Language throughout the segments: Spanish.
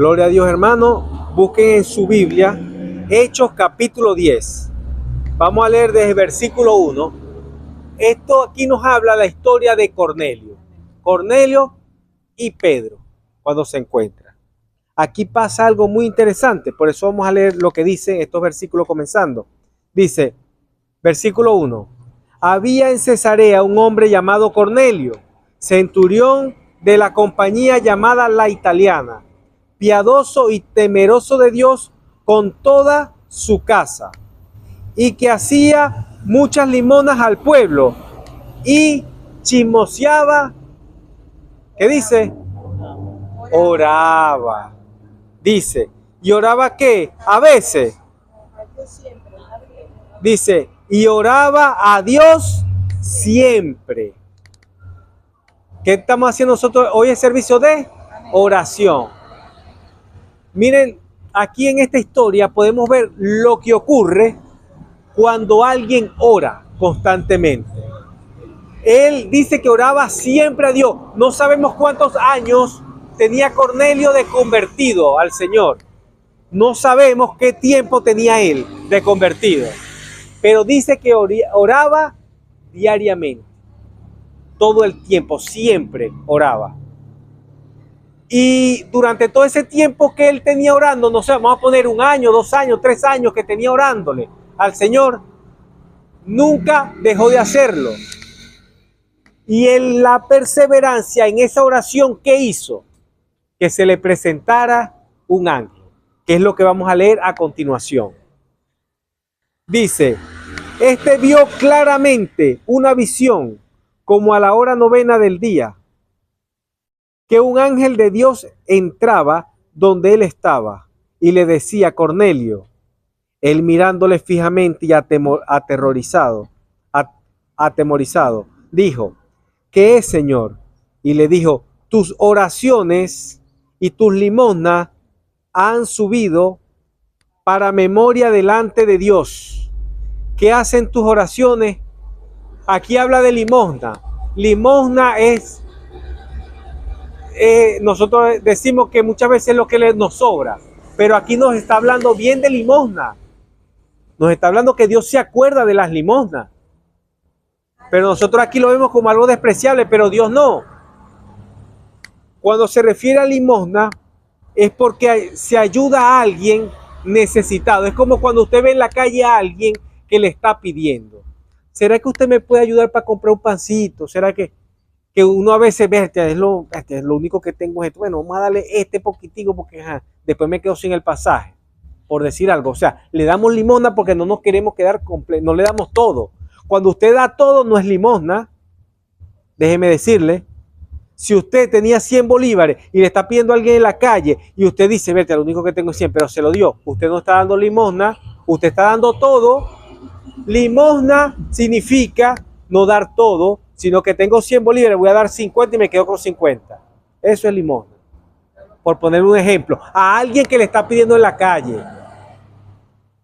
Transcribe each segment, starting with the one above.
Gloria a Dios, hermano. Busquen en su Biblia Hechos capítulo 10. Vamos a leer desde el versículo 1. Esto aquí nos habla la historia de Cornelio. Cornelio y Pedro, cuando se encuentran. Aquí pasa algo muy interesante, por eso vamos a leer lo que dice estos versículos comenzando. Dice, versículo 1. Había en Cesarea un hombre llamado Cornelio, centurión de la compañía llamada La Italiana, piadoso y temeroso de Dios con toda su casa, y que hacía muchas limonas al pueblo y chismoseaba. ¿Qué dice? Oraba. Dice, ¿y oraba qué? A veces. Dice, y oraba a Dios siempre. ¿Qué estamos haciendo nosotros? Hoy es servicio de oración. Miren, aquí en esta historia podemos ver lo que ocurre cuando alguien ora constantemente. Él dice que oraba siempre a Dios. No sabemos cuántos años tenía Cornelio de convertido al Señor. No sabemos qué tiempo tenía él de convertido. Pero dice que oraba diariamente. Todo el tiempo, siempre oraba. Y durante todo ese tiempo que él tenía orando, no sé, vamos a poner 1 año, 2 años, 3 años que tenía orándole al Señor, nunca dejó de hacerlo. Y en la perseverancia en esa oración que hizo, que se le presentara un ángel, que es lo que vamos a leer a continuación. Dice, este vio claramente una visión como a la hora 9 del día, que un ángel de Dios entraba donde él estaba y le decía, Cornelio. Él mirándole fijamente y atemorizado, dijo, ¿qué es, Señor? Y le dijo, tus oraciones y tus limosnas han subido para memoria delante de Dios. ¿Qué hacen tus oraciones? Aquí habla de limosna. Limosna es, nosotros decimos que muchas veces es lo que nos sobra, pero aquí nos está hablando bien de limosna. Nos está hablando que Dios se acuerda de las limosnas. Pero nosotros aquí lo vemos como algo despreciable, pero Dios no. Cuando se refiere a limosna, es porque se ayuda a alguien necesitado. Es como cuando usted ve en la calle a alguien que le está pidiendo. ¿Será que usted me puede ayudar para comprar un pancito? ¿Será que uno a veces ve, es lo único que tengo? Es esto. Bueno, vamos a darle este poquitico porque después me quedo sin el pasaje, por decir algo. O sea, le damos limosna porque no nos queremos quedar completo, no le damos todo. Cuando usted da todo, no es limosna. Déjeme decirle, si usted tenía 100 bolívares y le está pidiendo a alguien en la calle y usted dice, vete, lo único que tengo es 100, pero se lo dio, usted no está dando limosna, usted está dando todo. Limosna significa no dar todo, sino que tengo 100 bolívares, voy a dar 50 y me quedo con 50. Eso es limosna. Por poner un ejemplo, a alguien que le está pidiendo en la calle.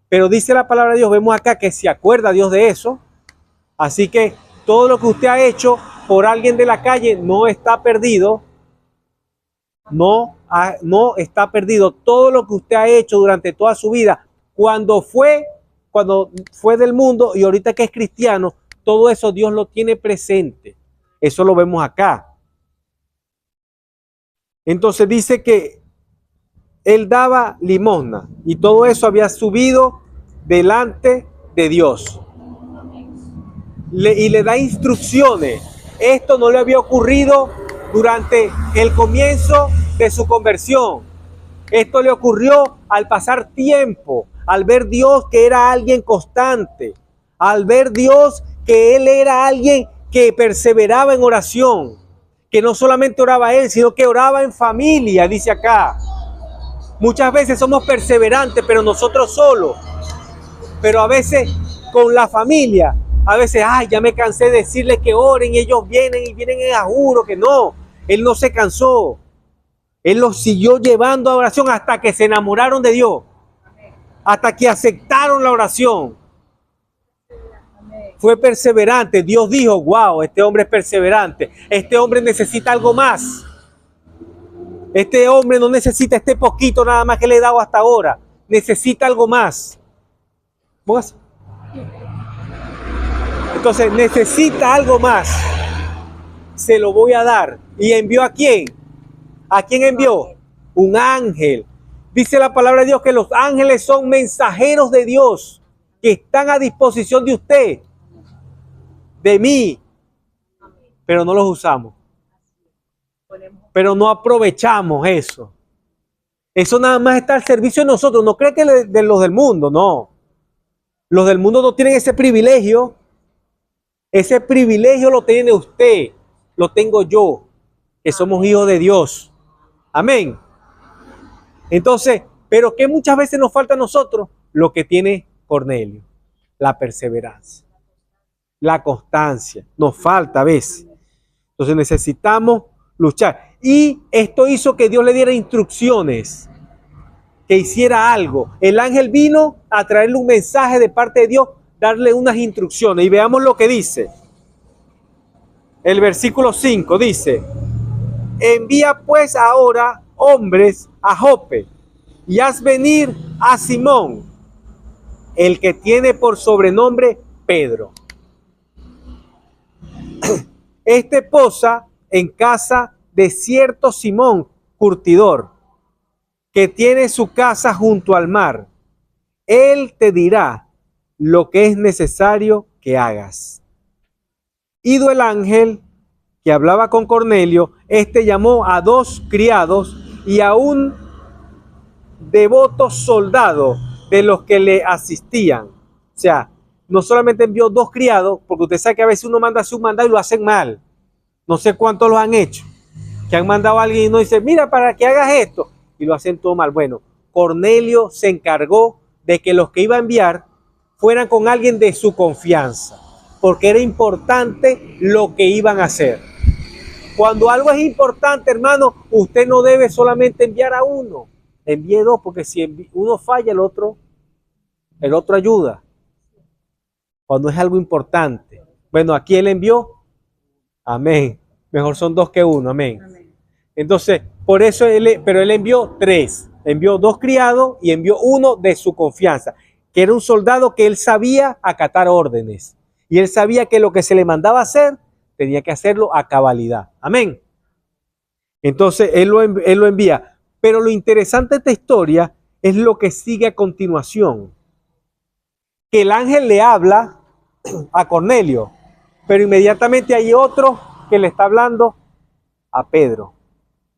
Pero dice la palabra de Dios, vemos acá que se acuerda Dios de eso. Así que todo lo que usted ha hecho por alguien de la calle no está perdido. No está perdido. Todo lo que usted ha hecho durante toda su vida, cuando fue del mundo y ahorita que es cristiano, todo eso Dios lo tiene presente. Eso lo vemos acá. Entonces dice que él daba limosna y todo eso había subido delante de Dios. Y le da instrucciones. Esto no le había ocurrido durante el comienzo de su conversión. Esto le ocurrió al pasar tiempo, al ver Dios que era alguien constante, al ver Dios que él era alguien que perseveraba en oración, que no solamente oraba él, sino que oraba en familia, dice acá. Muchas veces somos perseverantes, pero nosotros solos. Pero a veces con la familia, a veces, ya me cansé de decirles que oren y ellos vienen a juro que no. Él no se cansó. Él los siguió llevando a oración hasta que se enamoraron de Dios. Hasta que aceptaron la oración. Fue perseverante. Dios dijo, wow, este hombre es perseverante. Este hombre necesita algo más. Este hombre no necesita este poquito nada más que le he dado hasta ahora. Necesita algo más. Póngase. Entonces necesita algo más. Se lo voy a dar. ¿Y envió a quién? ¿A quién envió? Un ángel. Dice la palabra de Dios que los ángeles son mensajeros de Dios que están a disposición de usted, de mí, pero no los usamos. Pero no aprovechamos eso. Eso nada más está al servicio de nosotros. No cree que de los del mundo, no. Los del mundo no tienen ese privilegio. Ese privilegio lo tiene usted, lo tengo yo, que somos hijos de Dios. Amén. Entonces, pero ¿qué muchas veces nos falta a nosotros? Lo que tiene Cornelio, la perseverancia, la constancia. Nos falta a veces. Entonces necesitamos luchar. Y esto hizo que Dios le diera instrucciones, que hiciera algo. El ángel vino a traerle un mensaje de parte de Dios, darle unas instrucciones. Y veamos lo que dice. El versículo 5 dice: envía pues ahora hombres a Jope y haz venir a Simón, el que tiene por sobrenombre Pedro. Este posa en casa de cierto Simón, curtidor, que tiene su casa junto al mar. Él te dirá lo que es necesario que hagas. Ido el ángel que hablaba con Cornelio, este llamó a 2 criados y a un devoto soldado de los que le asistían. O sea, no solamente envió 2 criados, porque usted sabe que a veces uno manda su mandado y lo hacen mal. No sé cuántos lo han hecho, que han mandado a alguien y no dice, mira, para que hagas esto, y lo hacen todo mal. Bueno, Cornelio se encargó de que los que iba a enviar fueran con alguien de su confianza, porque era importante lo que iban a hacer. Cuando algo es importante, hermano, usted no debe solamente enviar a uno, envíe 2, porque si uno falla, el otro ayuda. Cuando es algo importante. Bueno, aquí él envió, amén. Mejor son 2 que 1, amén. Entonces, por eso pero él envió 3. Envió 2 criados y envió 1 de su confianza, que era un soldado que él sabía acatar órdenes. Y él sabía que lo que se le mandaba hacer, tenía que hacerlo a cabalidad. Amén. Entonces, él lo envía. Pero lo interesante de esta historia es lo que sigue a continuación. Que el ángel le habla a Cornelio, pero inmediatamente hay otro que le está hablando a Pedro.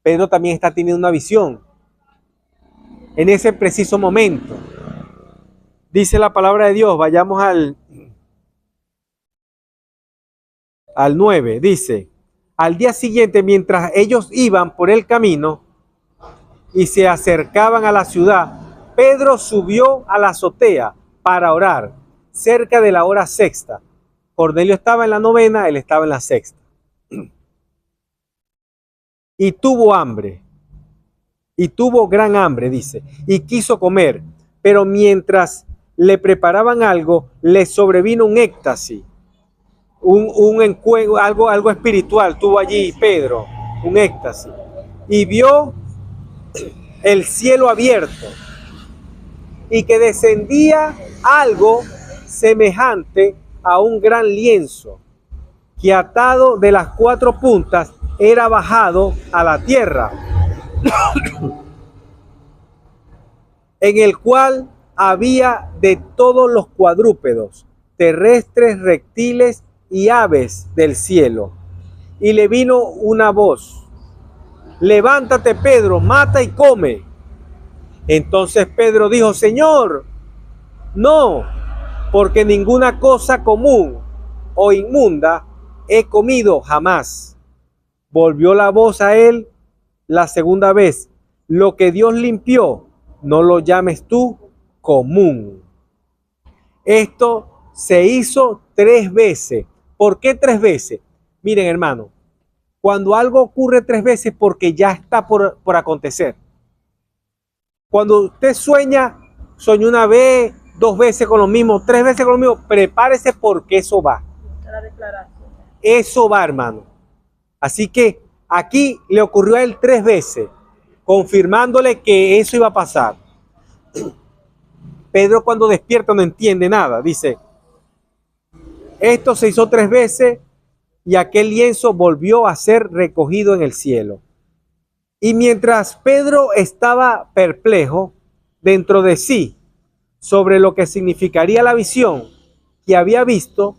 Pedro también está teniendo una visión en ese preciso momento. Dice la palabra de Dios, vayamos al 9, dice: al día siguiente, mientras ellos iban por el camino y se acercaban a la ciudad, Pedro subió a la azotea para orar, cerca de la hora 6. Cornelio estaba en la 9, él estaba en la 6. Y tuvo hambre, y tuvo gran hambre, dice, y quiso comer, pero mientras le preparaban algo, le sobrevino un éxtasis, un encuentro, algo espiritual tuvo allí Pedro, un éxtasis, y vio el cielo abierto, y que descendía algo semejante a un gran lienzo, que atado de las 4 puntas era bajado a la tierra, en el cual había de todos los cuadrúpedos, terrestres, reptiles y aves del cielo. Y le vino una voz: levántate, Pedro, mata y come. Entonces Pedro dijo: Señor, no, porque ninguna cosa común o inmunda he comido jamás. Volvió la voz a él la segunda vez: lo que Dios limpió, no lo llames tú común. Esto se hizo 3 veces. ¿Por qué 3 veces? Miren, hermano, cuando algo ocurre 3 veces, porque ya está por acontecer. Cuando usted sueña 1 vez, 2 veces con lo mismo, 3 veces con lo mismo, prepárese, porque eso va. Eso va, hermano. Así que aquí le ocurrió a él 3 veces. confirmándole que eso iba a pasar. Pedro cuando despierta no entiende nada. Dice, esto se hizo 3 veces y aquel lienzo volvió a ser recogido en el cielo. Y mientras Pedro estaba perplejo dentro de sí sobre lo que significaría la visión que había visto,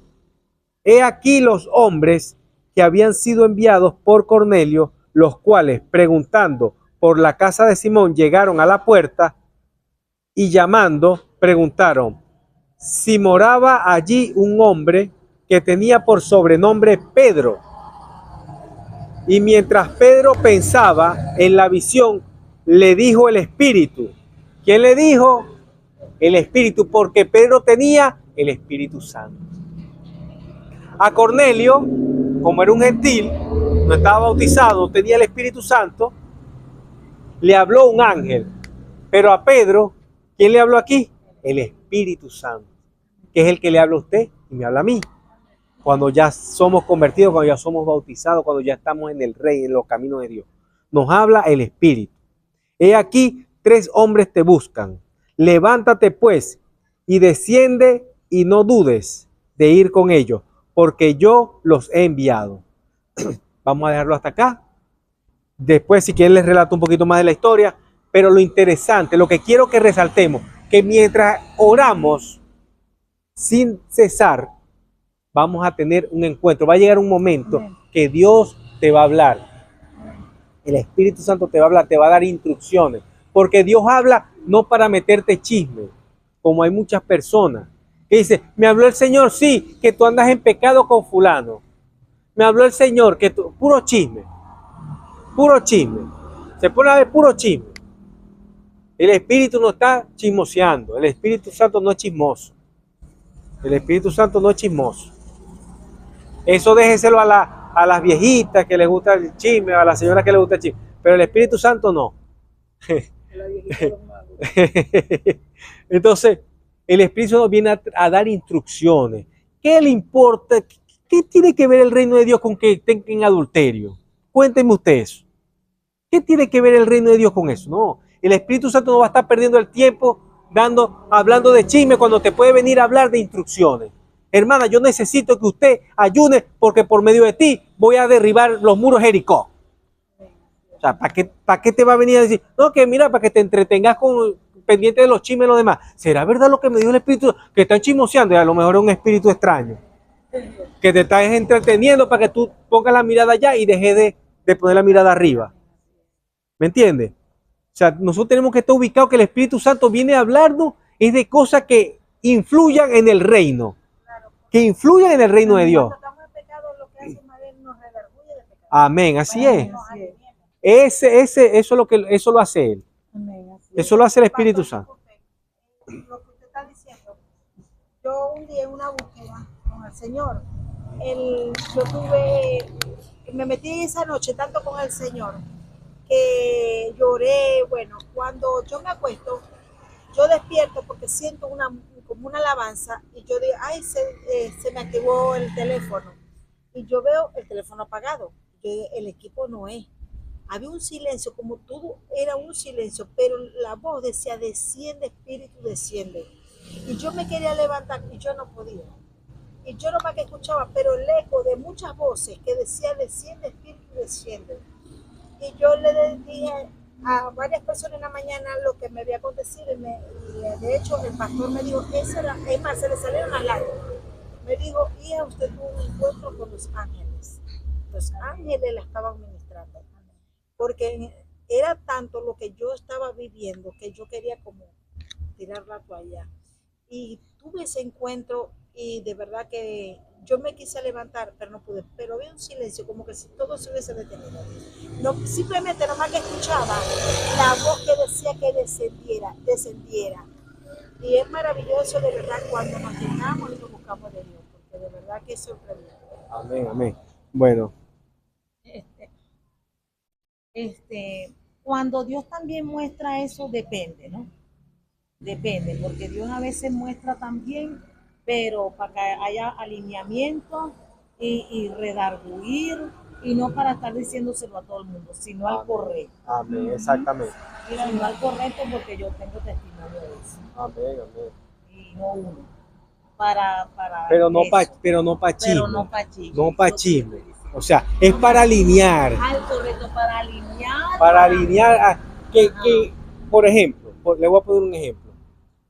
he aquí los hombres que habían sido enviados por Cornelio, los cuales, preguntando por la casa de Simón, llegaron a la puerta y llamando, preguntaron si moraba allí un hombre que tenía por sobrenombre Pedro. Y mientras Pedro pensaba en la visión, le dijo el Espíritu. ¿Quién le dijo? El Espíritu, porque Pedro tenía el Espíritu Santo. A Cornelio, como era un gentil, no estaba bautizado, no tenía el Espíritu Santo, le habló un ángel. Pero a Pedro, ¿quién le habló aquí? El Espíritu Santo, que es el que le habla a usted y me habla a mí. Cuando ya somos convertidos, cuando ya somos bautizados, cuando ya estamos en el Rey, en los caminos de Dios. Nos habla el Espíritu. He aquí, 3 hombres te buscan. Levántate pues y desciende y no dudes de ir con ellos, porque yo los he enviado. Vamos a dejarlo hasta acá. Después, si quieren, les relato un poquito más de la historia. Pero lo interesante, lo que quiero que resaltemos, que mientras oramos sin cesar, vamos a tener un encuentro. Va a llegar un momento que Dios te va a hablar. El Espíritu Santo te va a hablar, te va a dar instrucciones. Porque Dios habla no para meterte chisme, como hay muchas personas que dicen, me habló el Señor, sí, que tú andas en pecado con fulano. Me habló el Señor, que tú, puro chisme. Puro chisme. Se pone a ver puro chisme. El Espíritu no está chismoseando. El Espíritu Santo no es chismoso. El Espíritu Santo no es chismoso. Eso déjeselo a las viejitas que les gusta el chisme, a las señoras que les gusta el chisme. Pero el Espíritu Santo no. Entonces, el Espíritu Santo viene a dar instrucciones. ¿Qué le importa? ¿Qué tiene que ver el reino de Dios con que estén en adulterio? Cuéntenme usted eso. ¿Qué tiene que ver el reino de Dios con eso? No, el Espíritu Santo no va a estar perdiendo el tiempo hablando de chisme cuando te puede venir a hablar de instrucciones. Hermana, yo necesito que usted ayune porque por medio de ti voy a derribar los muros Jericó. O sea, ¿para qué te va a venir a decir? No, que mira, para que te entretengas pendiente de los chismes y lo demás. ¿Será verdad lo que me dijo el Espíritu? Que están chismoseando y a lo mejor es un espíritu extraño. Que te estás entreteniendo para que tú pongas la mirada allá y dejes de poner la mirada arriba. ¿Me entiendes? O sea, nosotros tenemos que estar ubicados que el Espíritu Santo viene a hablarnos es de cosas que influyan en el reino. Que influyan en el reino de Dios. Amén, así es. Eso lo hace Él. Eso lo hace el Espíritu Santo. Lo que usted está diciendo, yo un día en una búsqueda con el Señor, me metí esa noche tanto con el Señor que lloré. Bueno, cuando yo me acuesto, yo despierto porque siento como una alabanza y yo digo, ay, se me activó el teléfono y yo veo el teléfono apagado, el equipo no es. Había un silencio, como todo era un silencio, pero la voz decía, desciende Espíritu, desciende. Y yo me quería levantar y yo no podía. Y yo nomás que escuchaba, pero el eco de muchas voces que decía, desciende Espíritu, desciende. Y yo le dije a varias personas en la mañana lo que me había acontecido y de hecho el pastor me dijo, es más, se le salieron las lágrimas. Me dijo, hija, usted tuvo un encuentro con los ángeles. Los ángeles la estaban ministrando. Porque era tanto lo que yo estaba viviendo que yo quería como tirar la toalla. Y tuve ese encuentro y de verdad que yo me quise levantar, pero no pude. Pero había un silencio, como que si todo se hubiese detenido. No, simplemente nomás que escuchaba la voz que decía que descendiera. Y es maravilloso de verdad cuando nos llenamos y nos buscamos de Dios, porque de verdad que es sorprendente. Amén, amén. Bueno. Cuando Dios también muestra eso, depende, ¿no? Depende, porque Dios a veces muestra también, pero para que haya alineamiento y redarguir Y no para estar diciéndoselo a todo el mundo, sino al correcto. Amén, exactamente. Sino al correcto porque yo tengo testimonio de eso. Amén, amén. Y no uno. Para Pero no eso. para chisme. Pero no para chisme. No para Yo te chisme. estoy diciendo. O sea, es para alinear. Al correcto, para alinear. Para alinear que, por ejemplo, le voy a poner un ejemplo.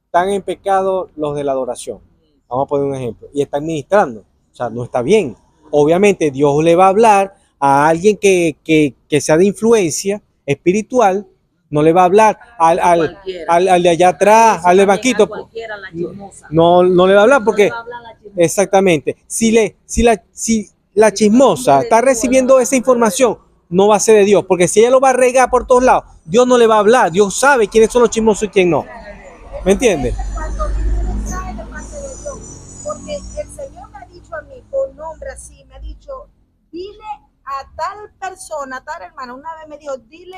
Están en pecado los de la adoración. Vamos a poner un ejemplo. Y están ministrando. O sea, no está bien. Obviamente Dios le va a hablar a alguien que sea de influencia espiritual. No le va a hablar al de allá atrás, al de banquito. No le va a hablar porque, exactamente, si la chismosa está recibiendo esa información, no va a ser de Dios, porque si ella lo va a regar por todos lados, Dios no le va a hablar. Dios sabe quiénes son los chismosos y quién no. ¿Me entiendes? Cuando viene un mensaje de parte de Dios, porque el Señor me ha dicho a mí, con nombre así, me ha dicho, dile a tal persona, a tal hermana, una vez me dijo, dile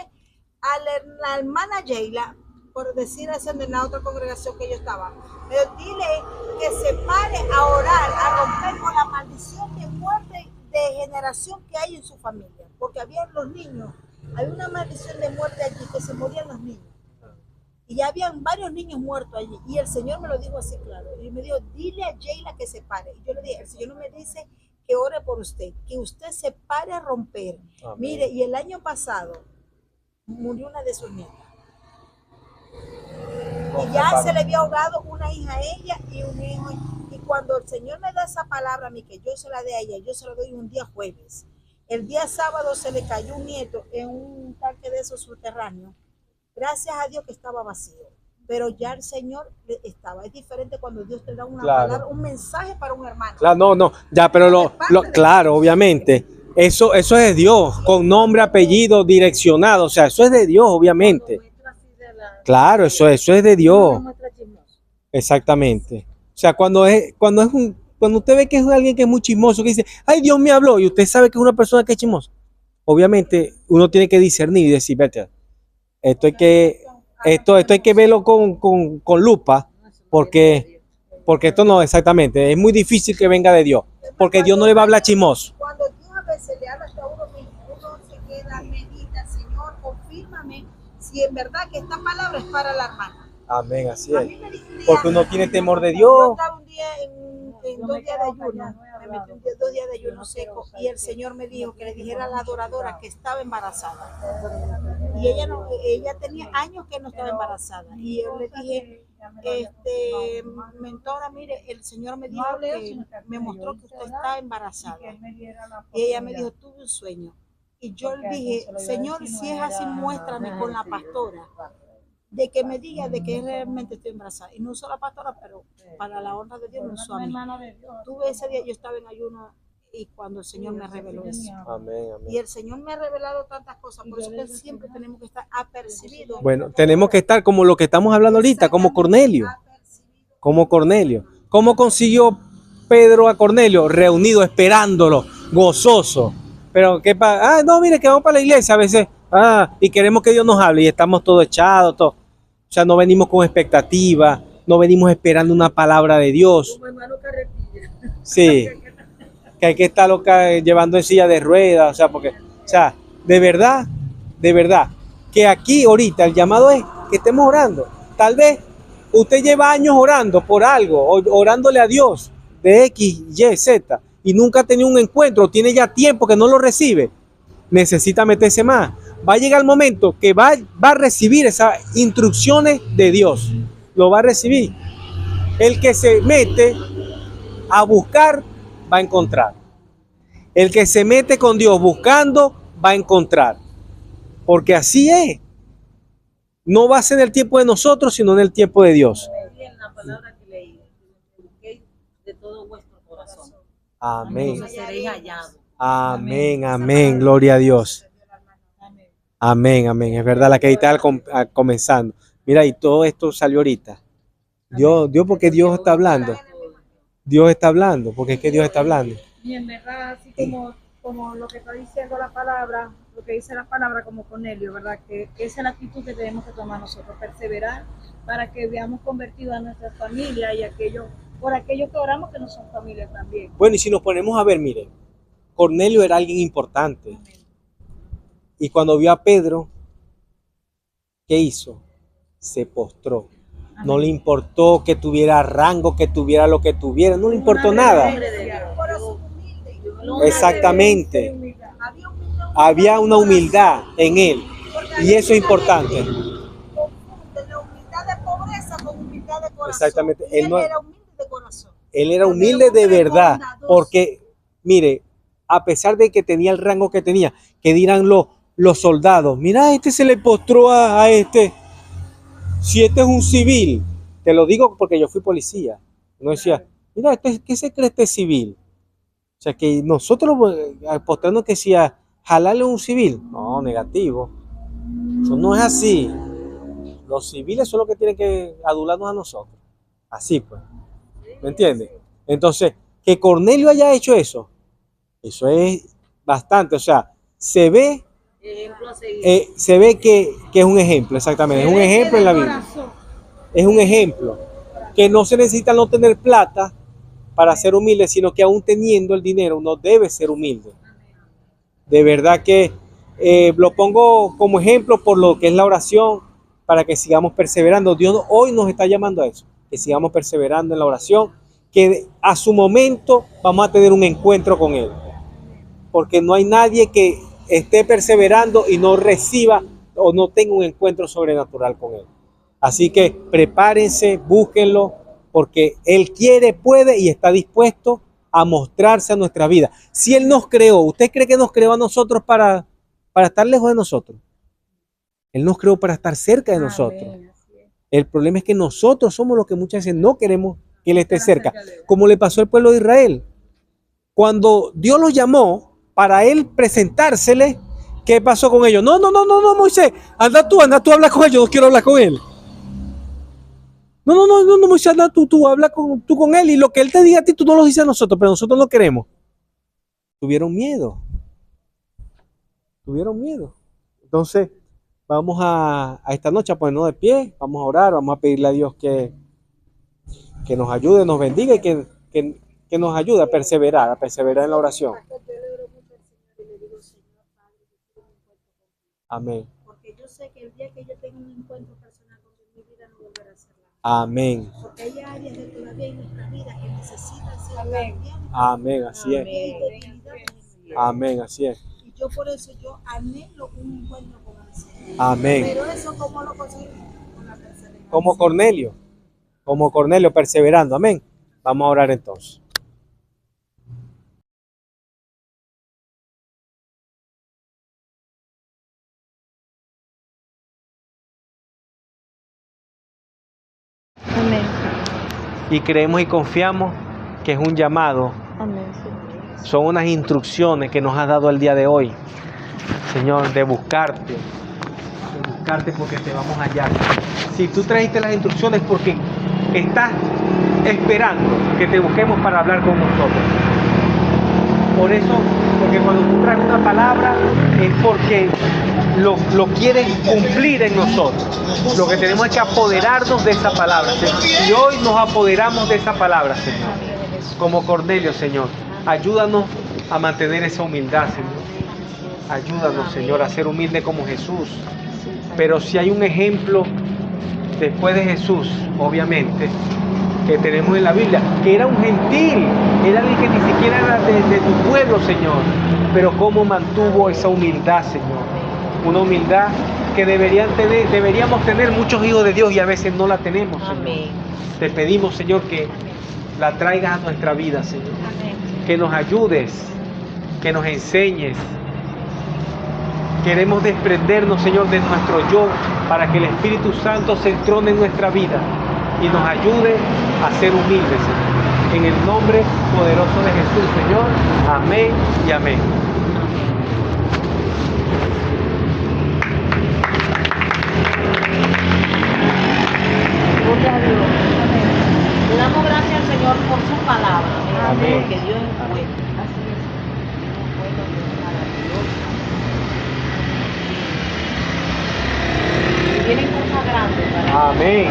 a la hermana Sheila, por decir así en la otra congregación que yo estaba, pero dile que se pare a orar, a romper con la maldición de muerte de generación que hay en su familia, porque había los niños, había una maldición de muerte allí, que se morían los niños. Y ya habían varios niños muertos allí. Y el Señor me lo dijo así claro. Y me dijo, dile a Sheila que se pare. Y yo le dije, el Señor no me dice que ore por usted, que usted se pare a romper. Amén. Mire, y el año pasado murió una de sus nietas. Y ya se le había ahogado una hija a ella y un hijo. Y cuando el Señor me da esa palabra a mí, que yo se la dé a ella, yo se la doy un día jueves. El día sábado se le cayó un nieto en un tanque de esos subterráneos. Gracias a Dios que estaba vacío, pero ya el Señor estaba. Es diferente cuando Dios te da una palabra, un mensaje para un hermano. Claro, no, ya, pero claro, obviamente, eso es de Dios, con nombre, apellido, direccionado, o sea, eso es de Dios, obviamente. Claro, eso es de Dios. Exactamente. O sea, cuando usted ve que es alguien que es muy chismoso, que dice, ay, Dios me habló, y usted sabe que es una persona que es chismosa, obviamente uno tiene que discernir y decir, vete, esto hay que verlo con lupa, porque esto no exactamente, es muy difícil que venga de Dios, porque Dios no le va a hablar chismoso. Cuando Dios a veces le habla hasta uno mismo, uno se queda, medita, Señor, confírmame si en verdad que esta palabra es para la hermana. Amén, así es. Porque uno tiene temor de Dios. Yo estaba un día en 2 días de ayuno, me metí 2 días de ayuno seco y el Señor me dijo que le dijera a la adoradora que estaba embarazada. Y ella tenía años que no estaba embarazada. Y yo le dije, mentora, mire, el Señor me dijo que me mostró que usted está embarazada. Y ella me dijo, tuve un sueño. Y yo le dije, Señor, si es así, muéstrame con la pastora, de que me diga de que realmente estoy embarazada. Y no usó la pastora, pero para la honra de Dios me usó a mí. Tuve ese día, yo estaba en ayuno y cuando el Señor me reveló eso. Amén, amén. Y el Señor me ha revelado tantas cosas, por eso que siempre tenemos que estar apercibidos. Bueno, tenemos que estar como lo que estamos hablando ahorita, como Cornelio. Como Cornelio. ¿Cómo consiguió Pedro a Cornelio? Reunido, esperándolo, gozoso. Pero qué pasa, no, mire que vamos para la iglesia a veces, y queremos que Dios nos hable y estamos todos echados, todo. O sea, no venimos con expectativa, no venimos esperando una palabra de Dios. Como hermano Carretilla. Sí, que hay que estar llevando en silla de ruedas, o sea, porque, o sea, de verdad, que aquí ahorita el llamado es que estemos orando. Tal vez usted lleva años orando por algo, orándole a Dios de X, Y, Z, y nunca ha tenido un encuentro, tiene ya tiempo que no lo recibe, necesita meterse más. Va a llegar el momento que va a recibir esas instrucciones de Dios, lo va a recibir. El que se mete a buscar, va a encontrar. El que se mete con Dios buscando, va a encontrar. Porque así es. No va a ser en el tiempo de nosotros, sino en el tiempo de Dios. En la palabra que leí, busquéis de todo vuestro corazón. Amén. Entonces seréis hallados. Amén, amén. Gloria a Dios. Amén, amén. Es verdad, la que está comenzando. Mira, y todo esto salió ahorita. Dios, porque Dios está hablando. Dios está hablando, porque es que Dios está hablando. Y en verdad, así como lo que está diciendo la palabra, lo que dice la palabra como Cornelio, ¿verdad? Que esa es la actitud que tenemos que tomar nosotros, perseverar para que veamos convertido a nuestra familia y por aquellos que oramos que no son familia también. Bueno, y si nos ponemos a ver, miren, Cornelio era alguien importante. Y cuando vio a Pedro, ¿qué hizo? Se postró. No le importó que tuviera rango, que tuviera lo que tuviera, no le importó nada. Exactamente. Había una humildad en él. Y eso es importante. Confunde la humildad de pobreza con humildad de corazón. Exactamente. Y él era humilde de corazón. Él era humilde de verdad. Porque, mire, a pesar de que tenía el rango que tenía, que dirán los soldados, mira, este se le postró a este. Si este es un civil, te lo digo porque yo fui policía. No decía, mira, ¿qué se cree este civil? O sea, que nosotros postrando que si a jalarle a un civil. No, negativo. Eso no es así. Los civiles son los que tienen que adularnos a nosotros. Así pues. ¿Me entiendes? Entonces, que Cornelio haya hecho eso es bastante. O sea, se ve que es un ejemplo, exactamente. Es un ejemplo en la vida. Es un ejemplo. Que no se necesita no tener plata para ser humilde, sino que aún teniendo el dinero uno debe ser humilde. De verdad que lo pongo como ejemplo por lo que es la oración, para que sigamos perseverando. Dios hoy nos está llamando a eso, que sigamos perseverando en la oración, que a su momento vamos a tener un encuentro con Él. Porque no hay nadie que esté perseverando y no reciba o no tenga un encuentro sobrenatural con Él. Así que prepárense, búsquenlo, porque Él quiere, puede y está dispuesto a mostrarse a nuestra vida. Si Él nos creó, ¿usted cree que nos creó a nosotros para estar lejos de nosotros? Él nos creó para estar cerca de nosotros. El problema es que nosotros somos los que muchas veces no queremos que Él esté cerca, como le pasó al pueblo de Israel. Cuando Dios los llamó para Él presentársele, ¿qué pasó con ellos? No, Moisés, anda tú a hablar con ellos, no quiero hablar con Él. No, Moisés, anda tú habla con Él, y lo que Él te diga a ti, tú no lo dices a nosotros, pero nosotros no queremos. Tuvieron miedo. Entonces, vamos a esta noche a ponernos de pie, vamos a orar, vamos a pedirle a Dios que nos ayude, nos bendiga y que nos ayude a perseverar en la oración. Amén. Porque yo sé que el día que yo tenga un encuentro personal con Dios, mi vida no volverá a ser la misma. Amén. Porque hay áreas de todavía en nuestra vida que necesitan ser cambiadas. Amén, así es. Amén, así es. Y yo por eso yo anhelo un encuentro con el Señor. Amén. Pero eso, ¿cómo lo conseguimos? Con la perseverancia. Como Cornelio, perseverando. Amén. Vamos a orar entonces. Amén. Y creemos y confiamos que es un llamado. Amén. Son unas instrucciones que nos has dado el día de hoy, Señor, de buscarte porque te vamos a hallar. Si tú trajiste las instrucciones, porque estás esperando que te busquemos para hablar con nosotros. Por eso, porque cuando tú traes una palabra es porque lo quieres cumplir en nosotros. Lo que tenemos es que apoderarnos de esa palabra, Señor. Y hoy nos apoderamos de esa palabra, Señor. Como Cornelio, Señor. Ayúdanos a mantener esa humildad, Señor. Ayúdanos, Señor, a ser humilde como Jesús. Pero si hay un ejemplo después de Jesús, obviamente, que tenemos en la Biblia, que era un gentil, era alguien que ni siquiera era de tu pueblo, Señor. Pero cómo mantuvo esa humildad, Señor. Una humildad que deberíamos tener muchos hijos de Dios y a veces no la tenemos, Señor. Amén. Te pedimos, Señor, que la traigas a nuestra vida, Señor. Que nos ayudes, que nos enseñes. Queremos desprendernos, Señor, de nuestro yo, para que el Espíritu Santo se entrone en nuestra vida y nos ayude a ser humildes, Señor. En el nombre poderoso de Jesús, Señor. Amén y amén. Gloria a Dios. Le damos gracias al Señor por su palabra. Amén. Porque Dios es bueno. Así es. Es bueno, Dios es maravilloso. Y vienen cosas grandes para Amén.